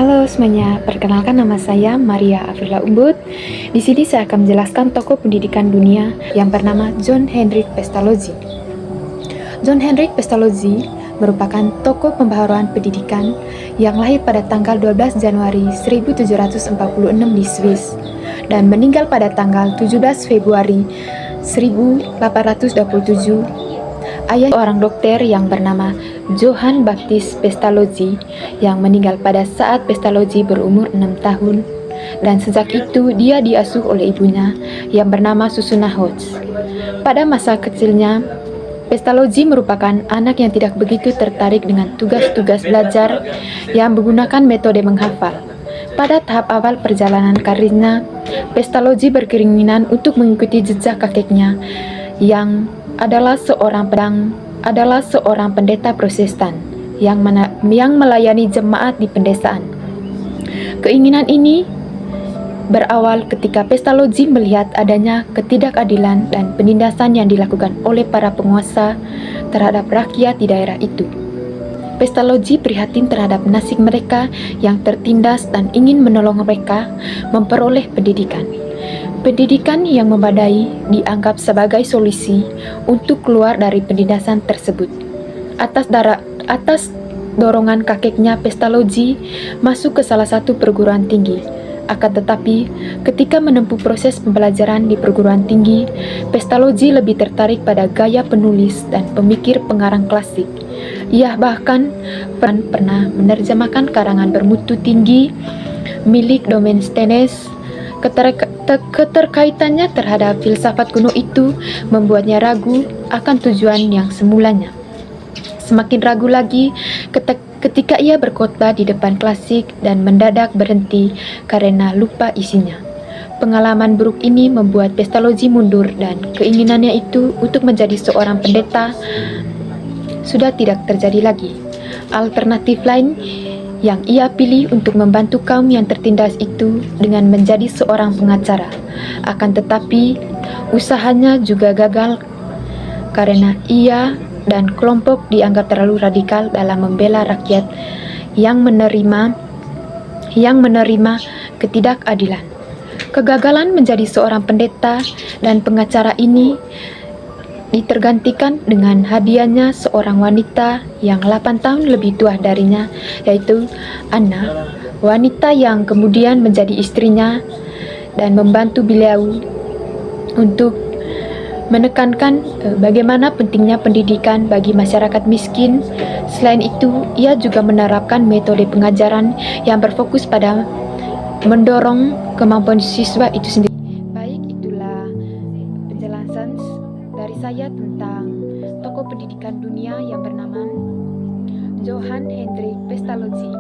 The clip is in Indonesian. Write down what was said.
Halo semuanya, perkenalkan nama saya Maria Afrila Umbut. Di sini saya akan menjelaskan tokoh pendidikan dunia yang bernama John Henrik Pestalozzi. John Henrik Pestalozzi merupakan tokoh pembaharuan pendidikan yang lahir pada tanggal 12 Januari 1746 di Swiss dan meninggal pada tanggal 17 Februari 1827. Ayah seorang dokter yang bernama Johann Baptist Pestalozzi yang meninggal pada saat Pestalozzi berumur 6 tahun, dan sejak itu dia diasuh oleh ibunya yang bernama Susuna Hodge. Pada masa kecilnya, Pestalozzi merupakan anak yang tidak begitu tertarik dengan tugas-tugas belajar yang menggunakan metode menghafal. Pada tahap awal perjalanan karirnya, Pestalozzi berkeinginan untuk mengikuti jejak kakeknya yang adalah seorang pendeta Protestan yang melayani jemaat di pedesaan. Keinginan ini berawal ketika Pestalozzi melihat adanya ketidakadilan dan penindasan yang dilakukan oleh para penguasa terhadap rakyat di daerah itu. Pestalozzi prihatin terhadap nasib mereka yang tertindas dan ingin menolong mereka memperoleh pendidikan. Pendidikan yang memadai dianggap sebagai solusi untuk keluar dari penindasan tersebut. Atas dorongan kakeknya, Pestalozzi masuk ke salah satu perguruan tinggi. Akan tetapi, ketika menempuh proses pembelajaran di perguruan tinggi, Pestalozzi lebih tertarik pada gaya penulis dan pemikir pengarang klasik. Ia bahkan pernah menerjemahkan karangan bermutu tinggi milik Demosthenes. Keterkaitannya terhadap filsafat kuno itu membuatnya ragu akan tujuan yang semulanya. Semakin ragu lagi ketika ia berkhotbah di depan klasik dan mendadak berhenti karena lupa isinya. Pengalaman buruk ini membuat Pestalozzi mundur dan keinginannya itu untuk menjadi seorang pendeta sudah tidak terjadi lagi. Alternatif lain yang ia pilih untuk membantu kaum yang tertindas itu dengan menjadi seorang pengacara. Akan tetapi, usahanya juga gagal karena ia dan kelompok dianggap terlalu radikal dalam membela rakyat yang menerima ketidakadilan. Kegagalan menjadi seorang pendeta dan pengacara ini ditergantikan dengan hadiahnya seorang wanita yang 8 tahun lebih tua darinya, yaitu Anna, wanita yang kemudian menjadi istrinya dan membantu beliau untuk menekankan bagaimana pentingnya pendidikan bagi masyarakat miskin. Selain itu, ia juga menerapkan metode pengajaran yang berfokus pada mendorong kemampuan siswa itu sendiri. Baik, itulah penjelasan dari saya tentang tokoh pendidikan dunia yang bernama Johann Hendrik Pestalozzi.